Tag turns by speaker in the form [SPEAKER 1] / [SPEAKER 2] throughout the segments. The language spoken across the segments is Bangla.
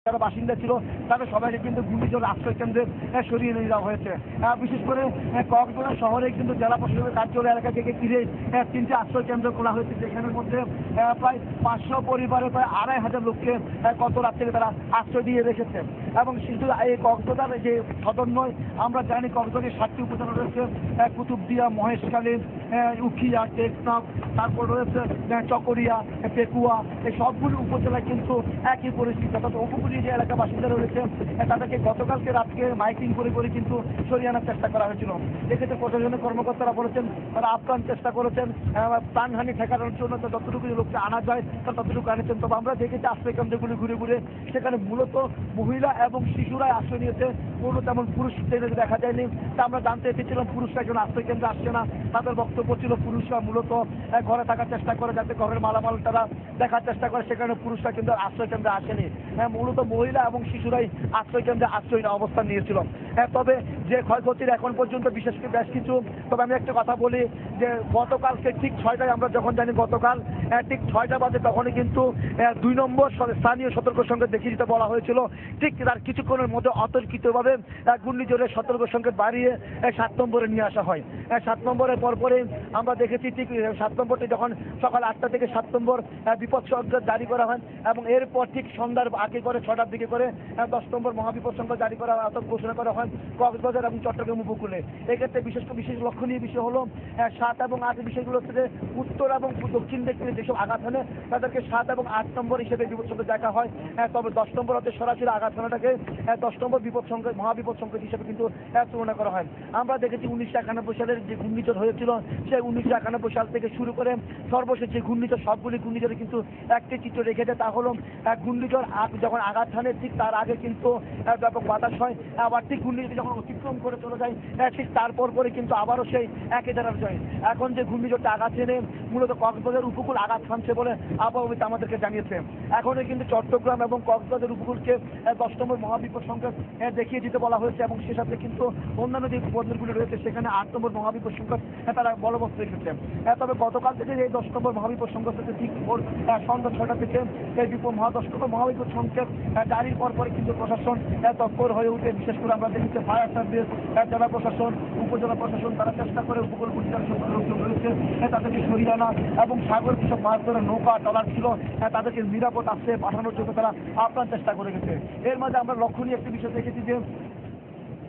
[SPEAKER 1] যারা বাসিন্দা ছিল তাদের সবাইকে কিন্তু ঘূর্ণিঝড় আশ্রয় কেন্দ্রে সরিয়ে নিয়ে যাওয়া হয়েছে। বিশেষ করে কক্সবাজার শহরে কিন্তু জেলা প্রশাসনের কার্যালয় এলাকাকে ঘিরে 3টি আশ্রয় কেন্দ্র খোলা হয়েছে, যেখানের মধ্যে প্রায় 500 পরিবারে প্রায় 2500 লোককে গত রাত থেকে তারা আশ্রয় দিয়ে রেখেছে। এবং শুধু এই কক্সবাজার যে সদর নয়, আমরা জানি কক্সবাজারের 7টি উপজেলা রয়েছে, কুতুবদিয়া, মহেশখালী, উখিয়া, টেকনাফ, তারপর রয়েছে চকরিয়া, পেকুয়া, এই সবগুলো উপজেলায় কিন্তু একই পরিস্থিতি। অর্থাৎ উপকূলীয় যে এলাকা বাসিন্দা রয়েছে তাদেরকে গতকালকে রাতকে মাইকিং করে করে কিন্তু সরিয়ে আনার চেষ্টা করা হয়েছিল। এক্ষেত্রে প্রশাসনের কর্মকর্তারা বলেছেন তারা আপ্রাণ চেষ্টা করেছেন প্রাণহানি ঠেকানোর জন্য যতটুকু লোককে আনা যায় তারা ততটুকু আনেছেন। তবে আমরা দেখেছি আশ্রয় কেন্দ্রগুলি ঘুরে ঘুরে সেখানে মূলত মহিলা এবং শিশুরাই আশ্রয় নিয়েছে, কোনো তেমন পুরুষ দেখা যায়নি। তা আমরা জানতে এসেছিলাম পুরুষরা একজন আশ্রয় কেন্দ্রে আসছে না, তাদের বক্তব্য ছিল পুরুষরা মূলত ঘরে থাকার চেষ্টা করে, যাতে ঘরের মালামাল তারা দেখার চেষ্টা করে, সেখানে পুরুষরা কিন্তু আশ্রয় কেন্দ্রে আসেনি। মূলত মহিলা এবং শিশুরাই আশ্রয় কেন্দ্রে আশ্রয় অবস্থান নিয়েছিল। তবে যে ক্ষয়ক্ষতির এখন পর্যন্ত বিশেষ করে বেশ কিছু, তবে আমি একটা কথা বলি যে গতকালকে ঠিক 6টায় আমরা যখন জানি গতকাল ঠিক 6টা বাজে তখনই কিন্তু 2 নম্বর স্থানীয় সতর্ক সংকেত দেখিয়ে দিতে বলা হয়েছিল। ঠিক তার কিছুক্ষণের মধ্যে অতর্কিতভাবে ঘূর্ণিঝড়ের সতর্ক সংকেত বাড়িয়ে 7 নম্বরে নিয়ে আসা হয়। 7 নম্বরের পরপরে আমরা দেখেছি ঠিক 7 নম্বরটি যখন সকাল 8টা থেকে 7 নম্বর বিপদ সংকেত জারি করা হয় এবং এরপর ঠিক সন্ধ্যার আগে করে 6টার দিকে করে 10 নম্বর মহাবিপদ সংকেত জারি করা ঘোষণা করা হয় কক্সবাজার এবং চট্টগ্রাম উপকূলে। এক্ষেত্রে বিশেষ লক্ষণীয় বিষয় হলো 7 এবং 8 বিষয়গুলো হচ্ছে যে উত্তর এবং দক্ষিণ দিক থেকে যেসব আঘাত হানে তাদেরকে 7 এবং 8 নম্বর হিসেবে বিপদ সংকেত দেখা হয়। তবে 10 নম্বর হচ্ছে সরাসরি আঘাত হানাটাকে 10 নম্বর বিপদ সংকেত মহাবিপদ সংকেত হিসেবে কিন্তু তুলনা করা হয়। আমরা দেখেছি 1991 সালের যে ঘূর্ণিঝড় হয়েছিল সেই 1991 সাল থেকে শুরু করে সর্বশেষ যে ঘূর্ণিঝড়, সবগুলি ঘূর্ণিঝড়ে কিন্তু একটি চিত্র রেখেছে, তা হলো ঘূর্ণিঝড় যখন আঘাত হানে ঠিক তার আগে কিন্তু ব্যাপক বাতাস হয়, আবার ঠিক ঘূর্ণিঝড় যখন অতিক্রম করে চলে যায় ঠিক তারপর পরে কিন্তু আবারও সেই একই জায়গায় যায়। এখন যে ঘূর্ণিঝড়টা আঘাত এনে মূলত কক্সবাজার উপকূল আঘাত হানছে বলে আবহাওয়াবিদ আমাদেরকে জানিয়েছে। এখনই কিন্তু চট্টগ্রাম এবং কক্সবাজার উপকূলকে 10 নম্বর মহাবিপদ সংকেত দেখিয়ে দিতে বলা হয়েছে এবং সে সাথে কিন্তু অন্যান্য যে বন্দরগুলি রয়েছে সেখানে 8 নম্বর মহাবিপদ সংকেত তারা বলবৎ রেখেছে। তবে গতকাল থেকে এই 10 নম্বর মহাবিপদ সংকেত থেকে ঠিক সন্ধ্যা 6টা থেকে এই 10 নম্বর মহাবিপদ সংকেত জারির পরে কিন্তু প্রশাসন তৎপর হয়ে উঠে। বিশেষ করে আমরা দেখেছি ফায়ার সার্ভিস, জেলা প্রশাসন, উপজেলা প্রশাসন তারা চেষ্টা করে উপকূলবর্তী লোকজন রয়েছে তাদেরকে সরিয়ে আনা এবং সাগর যেসব মাছ ধরে নৌকা ট্রলার ছিল তাদেরকে নিরাপদ আশ্রয়ে পাঠানোর জন্য তারা আপ্রাণ চেষ্টা করে গেছে। এর মাঝে আমরা লক্ষণীয় একটি বিষয় দেখেছি যে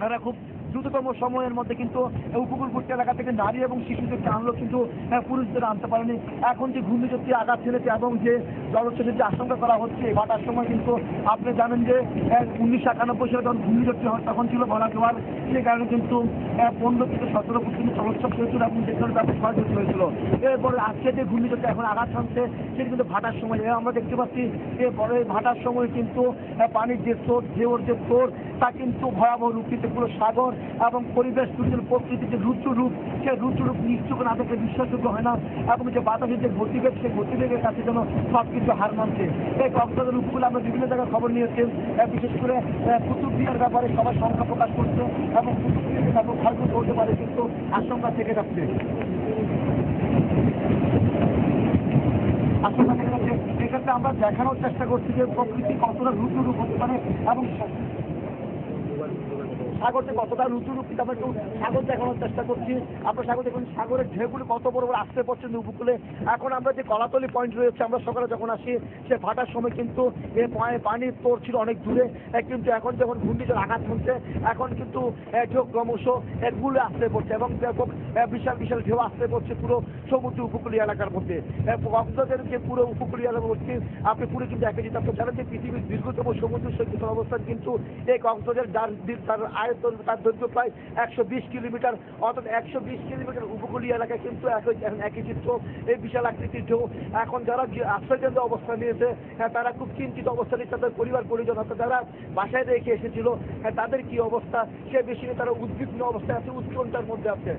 [SPEAKER 1] তারা খুব দ্রুততম সময়ের মধ্যে কিন্তু উপকূলবর্তী এলাকা থেকে নারী এবং শিশুদেরকে আনলো, কিন্তু পুরুষদের আনতে পারেনি। এখন যে ঘূর্ণিঝড়টি আঘাত ছেড়েছে এবং যে জলোচ্ছ্বাসের যে আশঙ্কা করা হচ্ছে বাটার সময় কিন্তু আপনি জানেন যে 1991 সালে যখন ঘূর্ণিঝড়টি হয় তখন ছিল ভরা জোয়ার, সেই কারণে কিন্তু 15 থেকে 17 ফুট কিন্তু জলোচ্ছ্বাস হয়েছিল এবং যেখানে ব্যাপক ক্ষয়ক্ষতি হয়েছিল। এরপরে আজকে যে ঘূর্ণিঝড়টি এখন আঘাত হানছে সেটি কিন্তু ভাটার সময় আমরা দেখতে পাচ্ছি এরপরে ভাটার সময় কিন্তু পানির যে স্রোত, ঢেউর যে তোর তা কিন্তু ভয়াবহ রূপ দিতে পুরো সাগর এবং পরিবেশ দুর্যোগ প্রকৃতির যে রুদ্ররূপ সেই রুদ্ররূপ নিশ্চয় না থেকে বিশ্বাসযোগ্য হয় না এবং যে বাতাসের যে গতিবেগ সেই গতিবেগের কাছে যেন সব কিছু হার মানছে। এই কক্সবাজার উপকূলে আমরা বিভিন্ন জায়গায় খবর নিয়েছি, বিশেষ করে কুতুবদিয়ার ব্যাপারে সবাই সংখ্যা প্রকাশ করছে এবং কুতুবদিয়াকে ব্যাপক ক্ষয়ক্ষতি হতে পারে কিন্তু আশঙ্কা থেকে যাচ্ছে। এক্ষেত্রে আমরা দেখানোর চেষ্টা করছি যে প্রকৃতি কতটা রুদ্ররূপ হতে পারে এবং সাগরকে কতটা রুচুরূপ কিন্তু আমরা একটু সাগর দেখানোর চেষ্টা করছি। আমরা সাগর দেখুন সাগরের ঢেউগুলি কত বড় বড় আসতে পড়ছে উপকূলে। এখন আমরা যে কলাতলি পয়েন্ট রয়েছে আমরা সকালে যখন আসি সে ভাটার সময় কিন্তু পানির তোর ছিল অনেক দূরে, কিন্তু এখন যখন ঘূর্ণিঝড় আঘাত হচ্ছে এখন কিন্তু ক্রমশ এগুলো আসতে পড়ছে এবং বিশাল বিশাল ঢেউ আসতে পড়ছে পুরো সমুদ্র উপকূলীয় এলাকার মধ্যে। কক্সবাজারের যে পুরো উপকূলীয় এলাকা বলছি আপনি পুরো কিন্তু একই যেতে আপনি জানেন যে পৃথিবীর দীর্ঘতম সমুদ্র সৈকত অবস্থান কিন্তু এই কক্সবাজার, যার তার দৈর্ঘ্য প্রায় 120 কিলোমিটার, অর্থাৎ 120 কিলোমিটার উপকূলীয় এলাকায় কিন্তু একই চিত্র এই বিশাল আকৃতির ঢেউ। এখন যারা আশ্রয় কেন্দ্রে অবস্থান নিয়েছে তারা খুব চিন্তিত অবস্থানে, তাদের পরিবার পরিজন অর্থাৎ যারা বাসায় রেখে এসেছিল তাদের কি অবস্থা সে বিষয়ে তারা উদ্বিগ্ন অবস্থায় আছে, উৎকণ্ঠার মধ্যে আছে।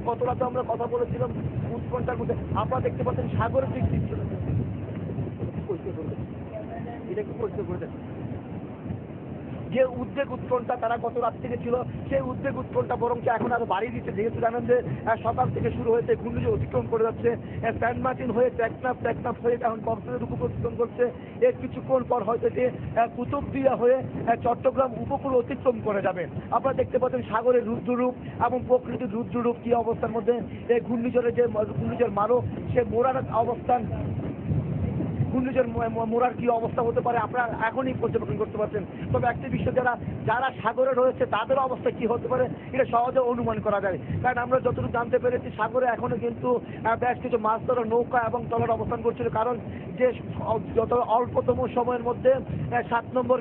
[SPEAKER 1] গত রাতে আমরা কথা বলেছিলাম উৎকণ্ঠার মধ্যে। আপনারা দেখতে পাচ্ছেন সাগরের দিক চিত্র, এটা একটু পরিষ্কার করে দেন। যে উদ্বেগ উৎকণ্ঠা তারা গত রাত থেকে ছিল, সেই উদ্বেগ উৎকণ্ঠা বরং এখন আরো বাড়িয়ে দিচ্ছে, যেহেতু জানেন যে সকাল থেকে শুরু হয়েছে, ঘূর্ণিঝড় অতিক্রম করে যাচ্ছে সেন্ট মার্টিন হয়ে টেকনাফ হয়ে এখন কক্সবাজার উপকূল অতিক্রম করছে। এর কিছুক্ষণ পর হয়তো যে কুতুবদিয়া হয়ে চট্টগ্রাম উপকূল অতিক্রম করে যাবে। আপনারা দেখতে পাচ্ছেন সাগরের রুদ্ররূপ এবং প্রকৃতির রুদ্ররূপ কি অবস্থার মধ্যে এই ঘূর্ণিঝড় মারো সে মোড়ার অবস্থান, ঘূর্ণিঝড় মোড়ার কি অবস্থা হতে পারে আপনারা এখনই পর্যবেক্ষণ করতে পারছেন। তবে একটি বিষয়, যারা সাগরে রয়েছে তাদের অবস্থা কি হতে পারে এটা সহজে অনুমান করা যায়। কারণ আমরা যতটুকু জানতে পেরেছি সাগরে এখনো কিন্তু বেশ কিছু মাছ ধরার নৌকা এবং ট্রলার অবস্থান করছিল, কারণ যে যত অল্পতম সময়ের মধ্যে 7 নম্বর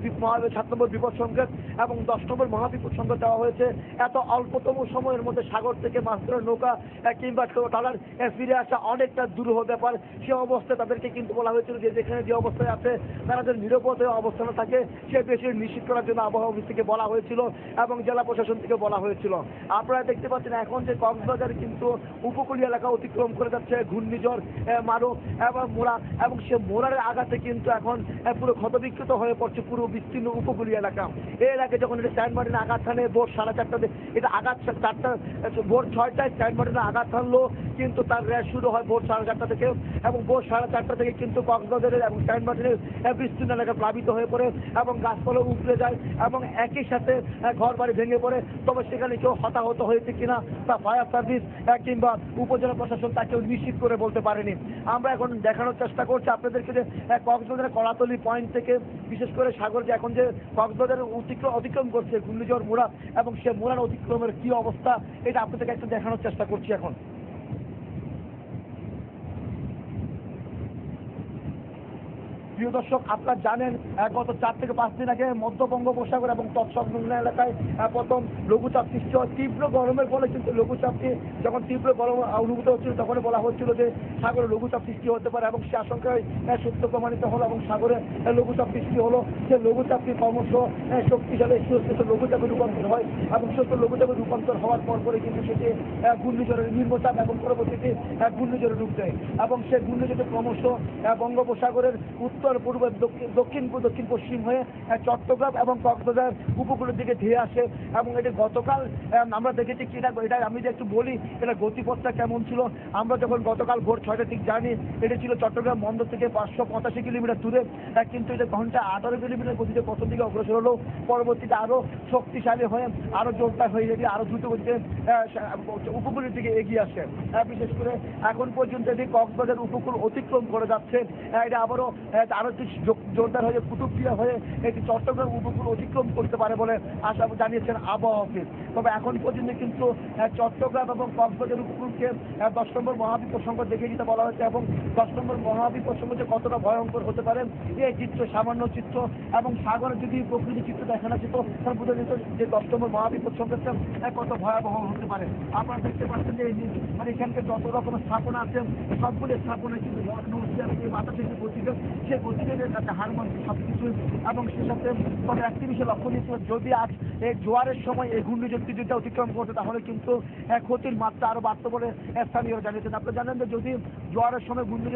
[SPEAKER 1] বিপদ সংকেত এবং 10 নম্বর মহাবিপদ সংকেত দেওয়া হয়েছে, এত অল্পতম সময়ের মধ্যে সাগর থেকে মাছ ধরার নৌকা কিংবা ট্রলার ফিরে আসা অনেকটা দুরূহ ব্যাপার। সে অবস্থায় তাদেরকে কিন্তু বলা হয়েছিল যে যেখানে যে অবস্থায় আছে তারা যেন নিরাপদ অবস্থানে থাকে সে বিষয়ে নিশ্চিত করার জন্য আবহাওয়া অফিস থেকে বলা হয়েছিল এবং জেলা প্রশাসন থেকে বলা হয়েছিল। আপনারা দেখতে পাচ্ছেন এখন যে কক্সবাজার কিন্তু উপকূলীয় এলাকা অতিক্রম করে যাচ্ছে ঘূর্ণিঝড় মারো এবং মোড়া, এবং সে মোড়ার আঘাতে কিন্তু এখন পুরো ক্ষতবিক্ষত হয়ে পড়ছে পুরো বিস্তীর্ণ উপকূলীয় এলাকা। এর আগে যখন এটা সেন্ট মার্টিনে আঘাত হানে ভোর 4:30, এটা আঘাত 4টা ভোর 6টায় সেন্ট মার্টিনে আঘাত হানলো, কিন্তু তার রেস শুরু হয় ভোর 4:30 থেকে, এবং ভোর 4:30 থেকে কিন্তু কক্সবাজারের এবং সেন্ট মার্টিনের বিস্তীর্ণ এলাকা প্লাবিত হয়ে পড়ে এবং গাছপালা উপড়ে যায় এবং একই সাথে ঘর বাড়ি ভেঙে পড়ে। তবে সেখানে কেউ হতাহত হয়েছে কিনা তা ফায়ার সার্ভিস কিংবা উপজেলা প্রশাসন তা কেউ নিশ্চিত করে বলতে পারেনি। আমরা এখন দেখানোর চেষ্টা করছি আপনাদেরকে যে কক্সবাজারের কলাতলি পয়েন্ট থেকে বিশেষ করে সাগর যে এখন যে কক্সবাজারের অতিক্রম করছে ঘূর্ণিঝড় মোড়া, এবং সে মোড়ার অতিক্রমের কি অবস্থা এটা আপনাদেরকে একটু দেখানোর চেষ্টা করছি এখন। প্রিয় দর্শক, আপনারা জানেন গত 4 থেকে 5 দিন আগে মধ্য বঙ্গোপসাগর এবং তৎসংলগ্ন এলাকায় প্রথম লঘুচাপ সৃষ্টি হয়। তীব্র গরমের ফলে কিন্তু লঘুচাপটি যখন তীব্র গরম অনুভূত হচ্ছিল তখন বলা হচ্ছিল যে সাগরে লঘুচাপ সৃষ্টি হতে পারে, এবং সে আশঙ্কায় সত্য প্রমাণিত হলো এবং সাগরে লঘুচাপ সৃষ্টি হলো। সে লঘুচাপটি ক্রমশ শক্তিশালী লঘুচাপে রূপান্তর হয় এবং সত্য লঘুচাপে রূপান্তর হওয়ার পরে কিন্তু সেটি ঘূর্ণিঝড়ের নিম্নচাপ এবং পরবর্তীতে ঘূর্ণিঝড়ে রূপ দেয়, এবং সে ঘূর্ণিঝড়ে ক্রমশ বঙ্গোপসাগরের উত্তর পূর্ব দক্ষিণ পশ্চিম হয়ে চট্টগ্রাম এবং কক্সবাজার উপকূলের দিকে ধেয়ে আসে। এবং এটা গতকাল আমরা দেখেছি কি এটা আমি যে একটু বলি এটা গতিপথটা কেমন ছিল। আমরা যখন গতকাল ভোর 6টার দিক জানি এটা ছিল চট্টগ্রাম বন্দর থেকে 585 কিলোমিটার দূরে, কিন্তু এটা ঘন্টায় 18 কিলোমিটার গতিতে প্রথম দিকে অগ্রসর হলো, পরবর্তীতে আরো শক্তিশালী হয়ে আরো জোরদার হয়ে যেতে আরো দ্রুত গতিতে উপকূলের দিকে এগিয়ে আসে। বিশেষ করে এখন পর্যন্ত এটি কক্সবাজার উপকূল অতিক্রম করে যাচ্ছে, এটা আবারও আরো জোরদার হয়ে কুতুবদিয়া হয়ে এটি চট্টগ্রাম উপকূল অতিক্রম করতে পারে বলে আশা জানিয়েছেন আবহাওয়া অফিস। তবে এখন পর্যন্ত কিন্তু চট্টগ্রাম এবং কক্সবাজার উপকূলকে 10 নম্বর মহাবিপদ সংকেত দেখিয়ে দিতে বলা হয়েছে, এবং 10 নম্বর মহাবিপদ সংকেত যে কতটা ভয়ঙ্কর হতে পারে এই চিত্র সামান্য চিত্র, এবং সাগরের যদি প্রকৃতি চিত্র দেখানো যেত তাহলে বোঝা যেত যে 10 নম্বর মহাবিপদ সংকেতটা কত ভয়াবহ হতে পারে। আপনারা দেখতে পাচ্ছেন যে মানে এখানকার যত রকমের স্থাপনা আছে সবগুলো স্থাপনা কিন্তু বাতাসে যে গতিতে সে গতিবেগের কাছে হার মানছে সবকিছু। এবং সে সাথে তবে একটি বিষয় লক্ষণীয় ছিল, যদি আজ এই জোয়ারের সময় এই ঘূর্ণিঝড়টি যদি অতিক্রম করতে তাহলে কিন্তু ক্ষতির মাত্রা আরো বাড়তে বলে স্থানীয়রা জানিয়েছেন। আপনারা জানেন যে যদি জোয়ারের সময় ঘূর্ণিঝড়